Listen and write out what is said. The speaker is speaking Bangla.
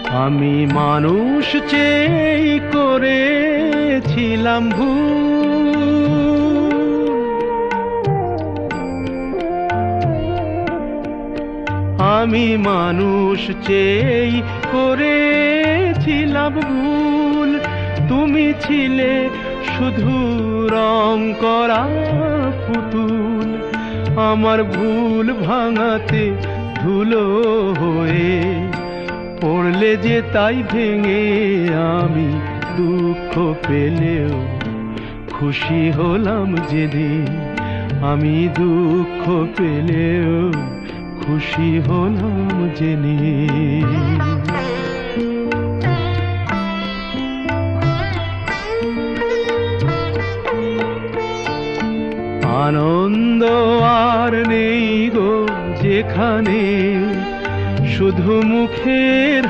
আমি মানুষ চেয়ে করেছিলাম ভুল, আমি মানুষ চেয়ে করেছিলাম ভুল। তুমি ছিলে শুধু রং করা পুতুল, আমার ভুল ভাঙাতে ধুলো হয়ে পড়লে যে তাই ভেঙে আমি দুঃখ পেলেও খুশি হলাম যেদিন। আমি দুঃখ পেলেও খুশি হলাম যেদিন। আনন্দ আর নেই গো যেখানে শুধু মুখের